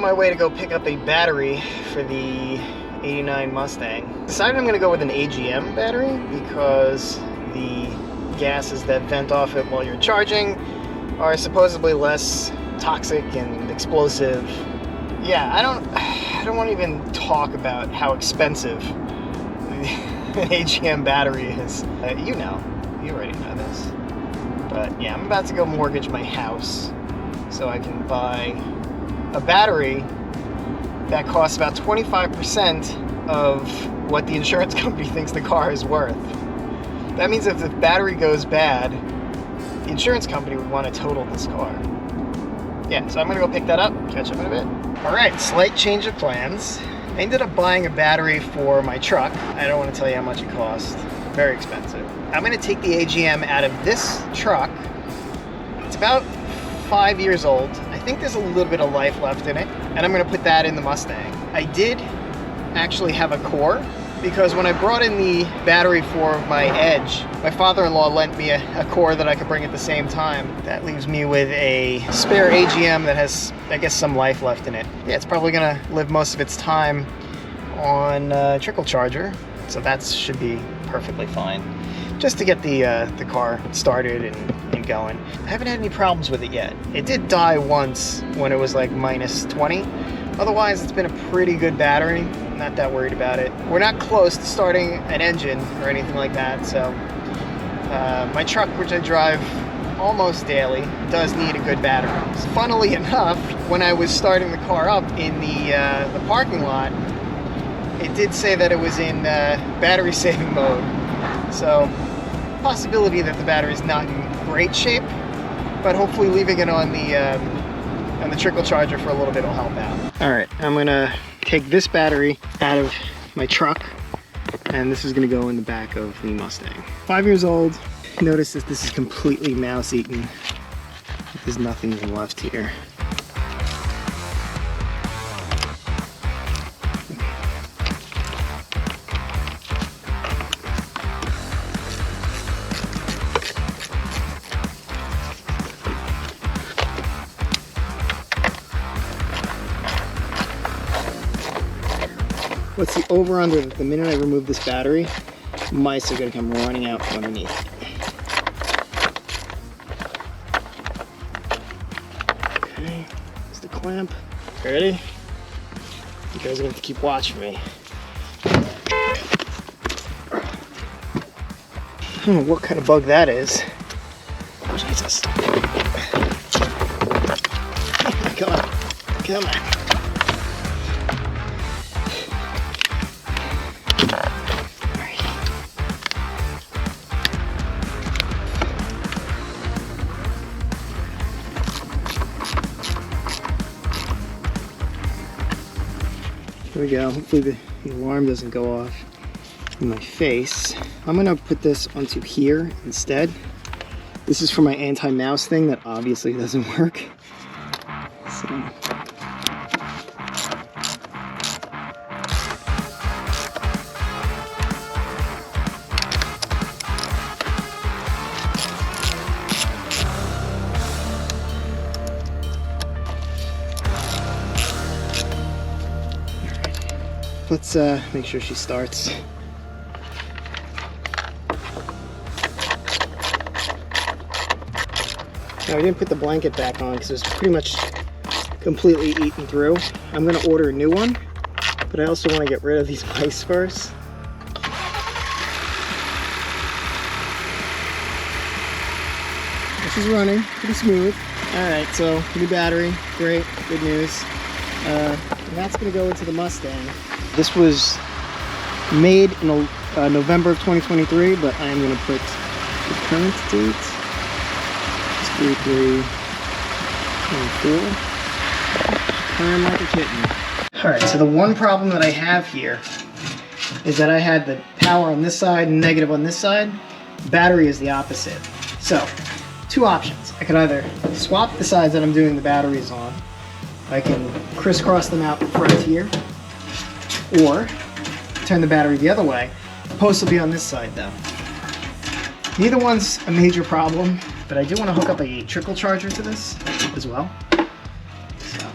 my way to go pick up a battery for the 89 Mustang. Decided I'm going to go with an AGM battery because the gases that vent off it while you're charging are supposedly less toxic and explosive. Yeah, I don't want to even talk about how expensive an AGM battery is. You already know this. But yeah, I'm about to go mortgage my house so I can buy a battery that costs about 25% of what the insurance company thinks the car is worth. That means if the battery goes bad, the insurance company would want to total this car. Yeah, so I'm gonna go pick that up, catch up in a bit. All right, slight change of plans. I ended up buying a battery for my truck. I don't want to tell you how much it cost. Very expensive. I'm gonna take the AGM out of this truck. It's about 5 years old. I think there's a little bit of life left in it, and I'm gonna put that in the Mustang. I did actually have a core, because when I brought in the battery for my Edge, my father-in-law lent me a core that I could bring at the same time. That leaves me with a spare AGM that has, I guess, some life left in it. Yeah, it's probably gonna live most of its time on trickle charger, so that should be perfectly fine. Just to get the car started and going. I haven't had any problems with it yet. It did die once when it was like minus 20. Otherwise, it's been a pretty good battery. I'm not that worried about it. We're not close to starting an engine or anything like that, so my truck, which I drive almost daily, does need a good battery. So funnily enough, when I was starting the car up in the parking lot, it did say that it was in battery saving mode. So, possibility that the battery is not in great shape, but hopefully leaving it on the trickle charger for a little bit will help out. All right, I'm gonna take this battery out of my truck, and this is gonna go in the back of the Mustang. 5 years old. Notice that this is completely mouse eaten. There's nothing even left here. What's the over-under that the minute I remove this battery, mice are going to come running out from underneath. Okay, there's the clamp. Ready? You guys are going to have to keep watching me. I don't know what kind of bug that is. Jesus. Oh my God. Come on. There we go. Hopefully the alarm doesn't go off in my face. I'm gonna put this onto here instead. This is for my anti-mouse thing that obviously doesn't work. So. Let's make sure she starts. Now I didn't put the blanket back on because it was pretty much completely eaten through. I'm going to order a new one, but I also want to get rid of these mice first. This is running pretty smooth. Alright, so new battery, great, good news. And that's going to go into the Mustang. This was made in November of 2023, but I am going to put the current date. It's 3/3/24. Crying like a kitten. Alright, so the one problem that I have here is that I had the power on this side and negative on this side. The battery is the opposite. So, two options. I could either swap the sides that I'm doing the batteries on. I can crisscross them out in front here, or turn the battery the other way. The post will be on this side though. Neither one's a major problem, but I do want to hook up a trickle charger to this as well. So,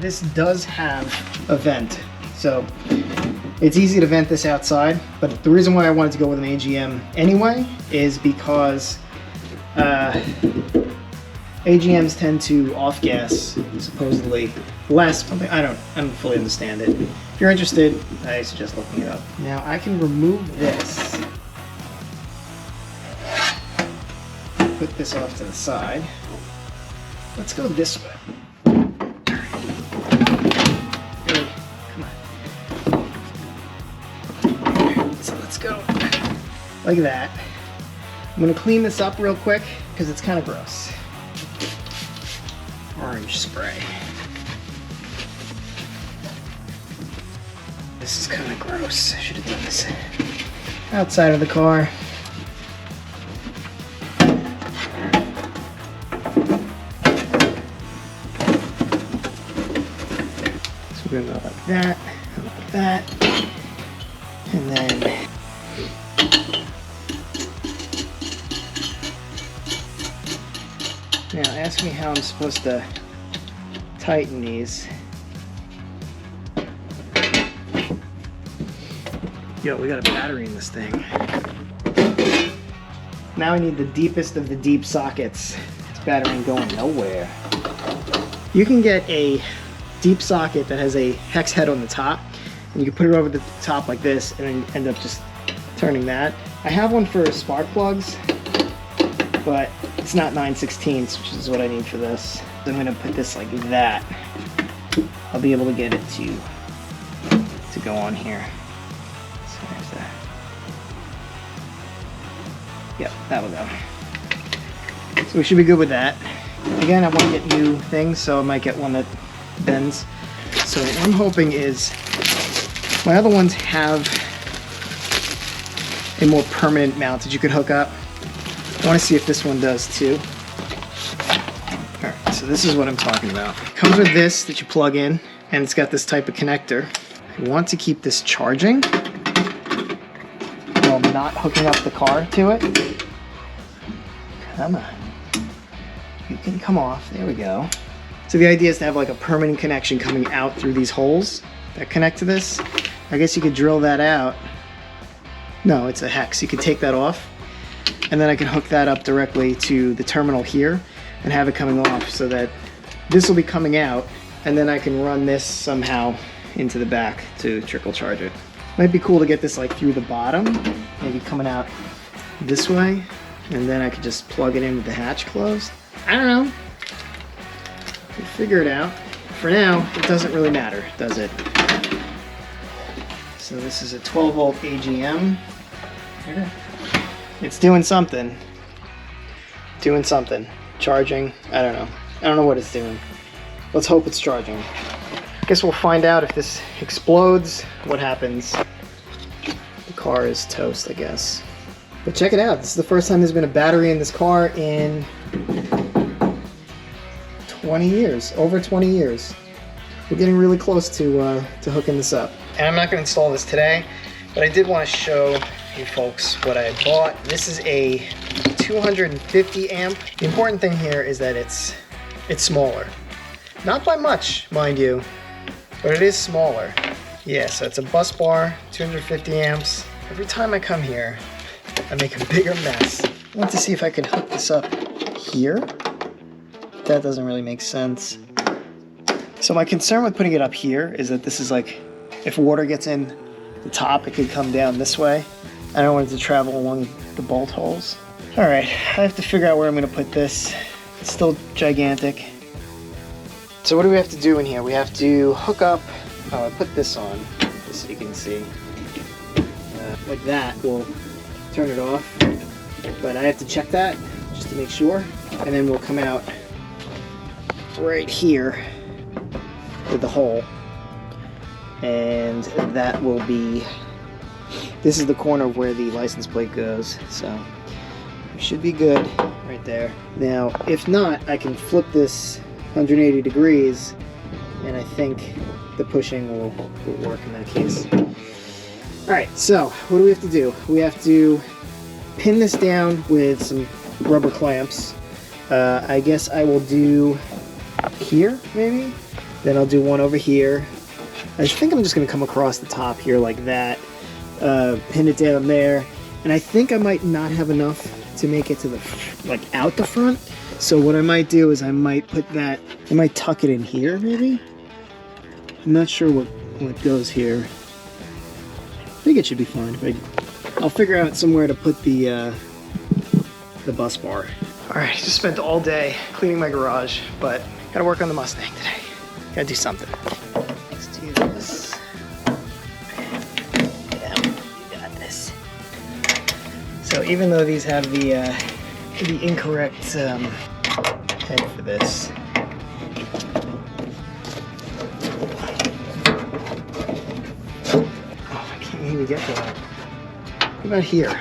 this does have a vent. So it's easy to vent this outside, but the reason why I wanted to go with an AGM anyway is because AGMs tend to off-gas supposedly less. I don't fully understand it. If you're interested, I suggest looking it up. Now I can remove this, put this off to the side. Let's go this way. So let's go like that. I'm gonna clean this up real quick because it's kind of gross. Orange spray. This is kind of gross. I should have done this outside of the car. So we're gonna go like that, and then now ask me how I'm supposed to tighten these. Yo, we got a battery in this thing. Now I need the deepest of the deep sockets. This battery ain't going nowhere. You can get a deep socket that has a hex head on the top, and you can put it over the top like this and then end up just turning that. I have one for spark plugs, but it's not 9/16, which is what I need for this. So I'm gonna put this like that. I'll be able to get it to go on here. So there's that. Yep, that will go. So we should be good with that. Again, I want to get new things, so I might get one that bends. So what I'm hoping is my other ones have a more permanent mount that you could hook up. I want to see if this one does too. Alright, so this is what I'm talking about. It comes with this that you plug in, and it's got this type of connector. I want to keep this charging while not hooking up the car to it. Come on. You can come off. There we go. So the idea is to have like a permanent connection coming out through these holes that connect to this. I guess you could drill that out. No, it's a hex. You could take that off, and then I can hook that up directly to the terminal here and have it coming off so that this will be coming out, and then I can run this somehow into the back to trickle charge it. Might be cool to get this like through the bottom, maybe coming out this way, and then I could just plug it in with the hatch closed. I don't know. We'll figure it out. For now, it doesn't really matter, does it? So this is a 12 volt AGM. It's doing something. Doing something. Charging. I don't know. I don't know what it's doing. Let's hope it's charging. Guess we'll find out if this explodes, what happens. The car is toast, I guess. But check it out. This is the first time there's been a battery in this car in 20 years. Over 20 years. We're getting really close to hooking this up. And I'm not going to install this today, but I did want to show you folks what I bought. This is a 250 amp. The important thing here is that it's smaller. Not by much, mind you, but it is smaller. Yeah, so it's a bus bar, 250 amps. Every time I come here, I make a bigger mess. I want to see if I can hook this up here. That doesn't really make sense. So my concern with putting it up here is that this is like, if water gets in the top, it could come down this way. I don't want it to travel along the bolt holes. All right, I have to figure out where I'm gonna put this. It's still gigantic. So what do we have to do in here? We have to hook up, I put this on, just so you can see. Like that, we'll turn it off. But I have to check that, just to make sure. And then we'll come out right here with the hole. And that will be, this is the corner of where the license plate goes, so we should be good right there. Now, if not, I can flip this 180 degrees, and I think the pushing will work in that case. Alright, so what do we have to do? We have to pin this down with some rubber clamps. I guess I will do here, maybe? Then I'll do one over here. I think I'm just going to come across the top here like that. Pin it down there. And I think I might not have enough to make it to the, like, out the front. So what I might do is I might put that, I might tuck it in here maybe. I'm not sure what goes here. I think it should be fine. I'll figure out somewhere to put the bus bar. All right, just spent all day cleaning my garage, but gotta work on the Mustang today. Gotta do something. Let's do this. Yeah, you got this. So even though these have the incorrect head for this, oh, I can't even get to that. What about here?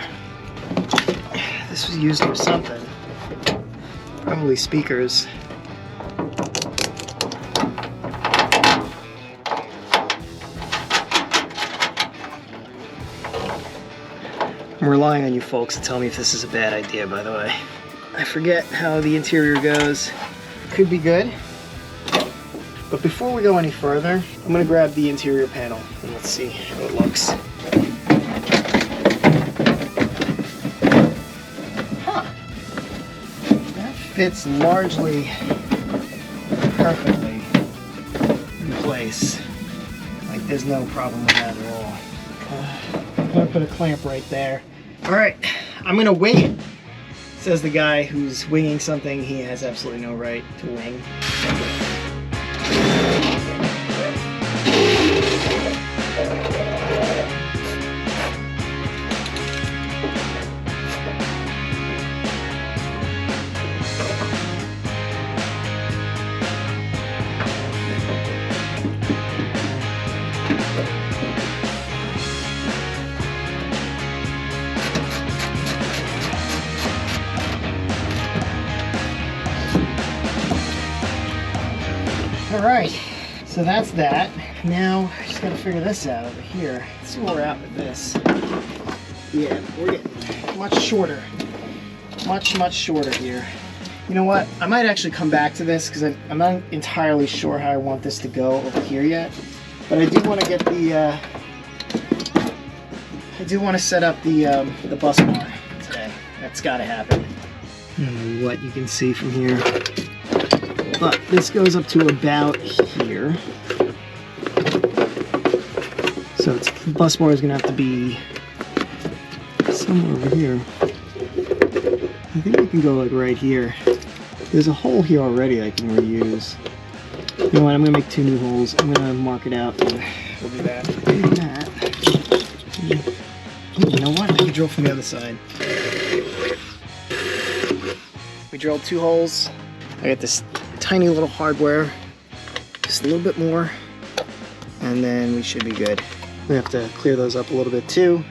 This was used for something. Probably speakers. I'm relying on you folks to tell me if this is a bad idea, by the way. I forget how the interior goes. Could be good. But before we go any further, I'm gonna grab the interior panel and let's see how it looks. Huh. That fits largely perfectly in place. Like there's no problem with that at all. I'm gonna put a clamp right there. All right, I'm gonna wing it. Says the guy who's winging something he has absolutely no right to wing. All right, so that's that. Now, I just gotta figure this out over here. Let's see where we're at with this. Yeah, we're getting much shorter. Much shorter here. You know what? I might actually come back to this because I'm not entirely sure how I want this to go over here yet. But I do want to get the, I do want to set up the bus bar today. That's gotta happen. I don't know what you can see from here. But this goes up to about here. So the bus bar is going to have to be somewhere over here. I think we can go like right here. There's a hole here already I can reuse. You know what, I'm going to make 2 new holes. I'm going to mark it out and we'll do that. Ooh, you know what, I can drill from the other side. We drilled 2 holes. I got this tiny little hardware, just a little bit more, and then we should be good. We have to clear those up a little bit too,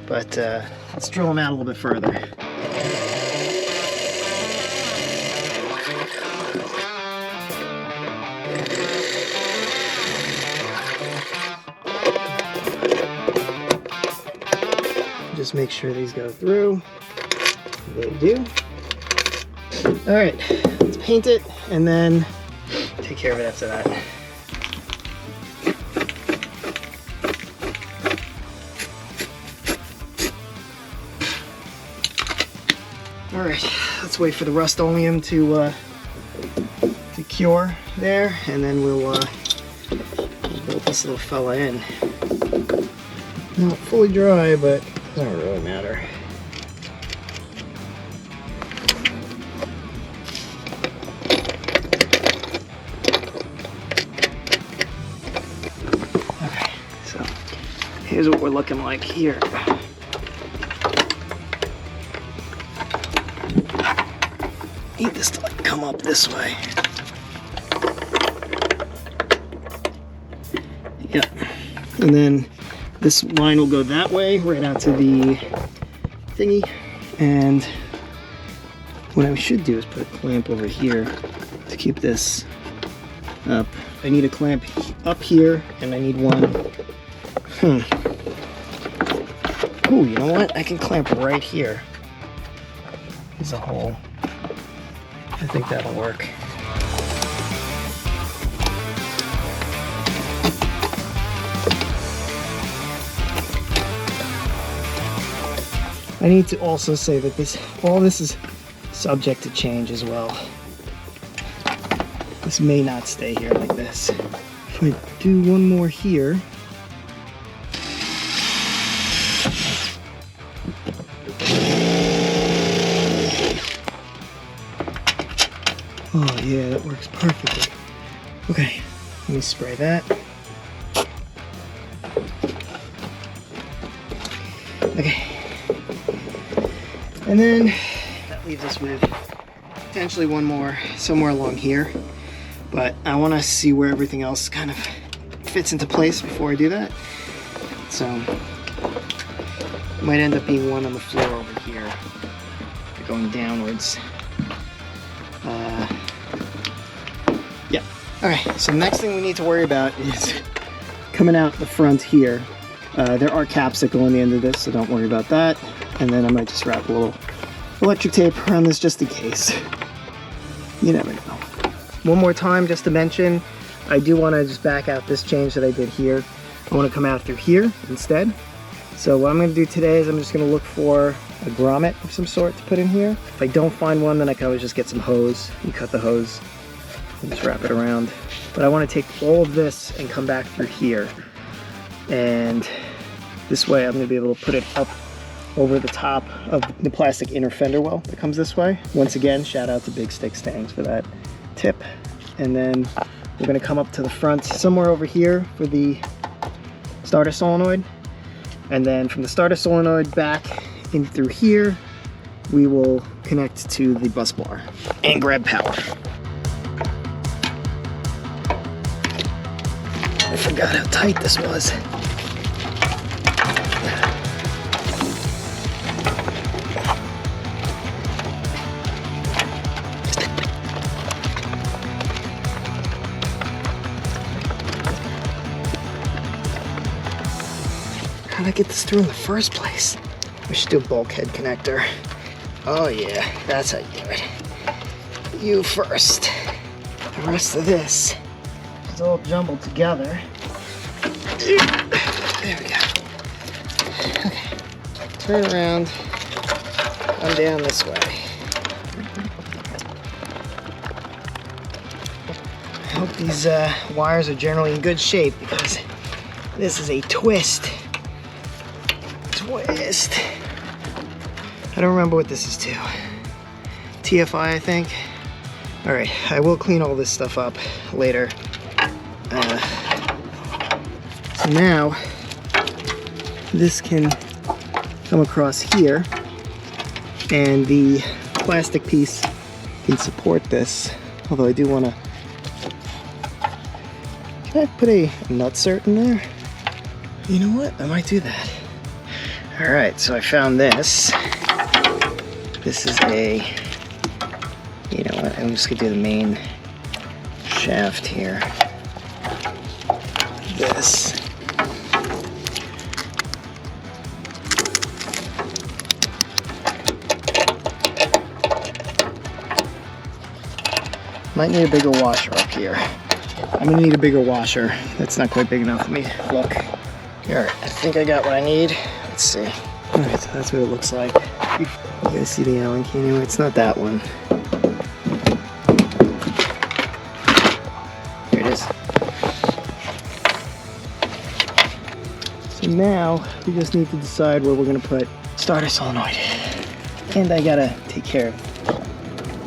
but let's drill them out a little bit further. Just make sure these go through. They do. All right, let's paint it and then take care of it after that. All right, let's wait for the Rust-Oleum to cure there, and then we'll build this little fella in. Not fully dry, but it doesn't really matter. Here's what we're looking like here. Need this to like come up this way. Yep. And then this line will go that way, right out to the thingy. And what I should do is put a clamp over here to keep this up. I need a clamp up here, and I need one. Ooh, you know what? I can clamp right here. There's a hole. I think that'll work. I need to also say that all this is subject to change as well. This may not stay here like this. If I do one more here, oh yeah, that works perfectly. Okay, let me spray that. Okay. And then that leaves us with potentially one more somewhere along here. But I want to see where everything else kind of fits into place before I do that. So might end up being one on the floor over here, going downwards. Yeah. Okay, so the next thing we need to worry about is coming out the front here. There are caps that go on the end of this, so don't worry about that. And then I might just wrap a little electric tape around this just in case. You never know. One more time, just to mention, I do want to just back out this change that I did here. I want to come out through here instead. So what I'm going to do today is I'm just going to look for a grommet of some sort to put in here. If I don't find one, then I can always just get some hose and cut the hose and just wrap it around. But I want to take all of this and come back through here. And this way I'm going to be able to put it up over the top of the plastic inner fender well that comes this way. Once again, shout out to Big Stick Stangs for that tip. And then we're going to come up to the front somewhere over here for the starter solenoid. And then from the starter solenoid back in through here, we will connect to the bus bar and grab power. I forgot how tight this was. How'd I get this through in the first place? We should do a bulkhead connector. Oh yeah, that's how you do it. You first. The rest of this is all jumbled together. There we go. Okay. Turn around. Come down this way. I hope these wires are generally in good shape because this is a twist. Twist. I don't remember what this is to. TFI, I think. All right, I will clean all this stuff up later. So now, this can come across here, and the plastic piece can support this. Although I do want to. Can I put a nut-cert in there? You know what? I might do that. All right, so I found this. This is a, you know what, I'm just gonna do the main shaft here. This. Might need a bigger washer up here. I'm gonna need a bigger washer. That's not quite big enough for me. Look. All right, I think I got what I need. Let's see. All right, so that's what it looks like. You guys see the Allen key anyway? It's not that one. Here it is. So now we just need to decide where we're gonna put starter solenoid. And I gotta take care of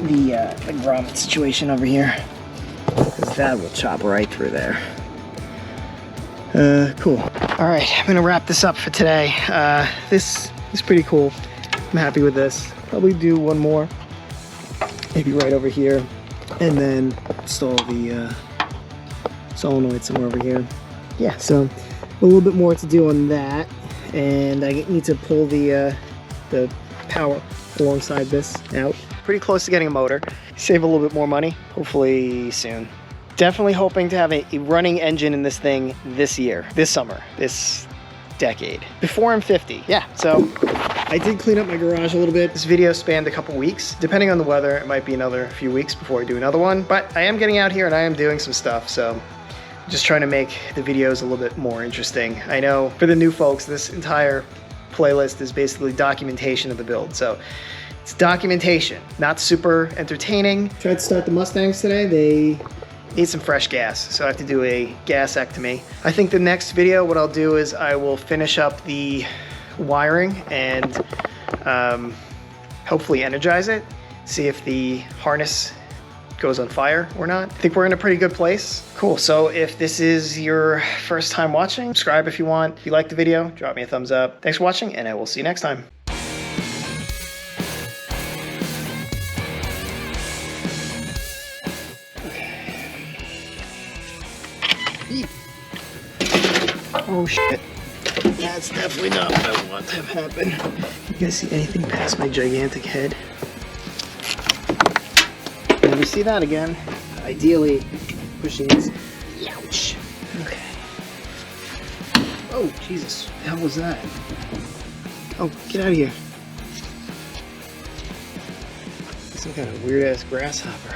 the grommet situation over here, because that will chop right through there. Cool. All right, I'm gonna wrap this up for today. This is pretty cool. I'm happy with this. Probably do one more, maybe right over here, and then install the solenoid somewhere over here. Yeah, so a little bit more to do on that, and I need to pull the power alongside this out. Pretty close to getting a motor. Save a little bit more money, hopefully soon. Definitely hoping to have a running engine in this thing this year, this summer, this decade, before I'm 50. Yeah, so I did clean up my garage a little bit. This video spanned a couple weeks. Depending on the weather, it might be another few weeks before I do another one, but I am getting out here and I am doing some stuff, so just trying to make the videos a little bit more interesting. I know for the new folks, this entire playlist is basically documentation of the build. So it's documentation, not super entertaining. Tried to start the Mustangs today. They ate some fresh gas, so I have to do a gasectomy. I think the next video, what I'll do is I will finish up the wiring and hopefully energize it, see if the harness goes on fire or not. I think we're in a pretty good place. Cool, so if this is your first time watching, subscribe if you want. If you liked the video, drop me a thumbs up. Thanks for watching, and I will see you next time. Oh shit. That's definitely not what I want to have happen. You guys see anything past my gigantic head? Never see that again. Ideally, pushing this. Ouch. Okay. Oh, Jesus. What the hell was that? Oh, get out of here. Some kind of weird ass grasshopper.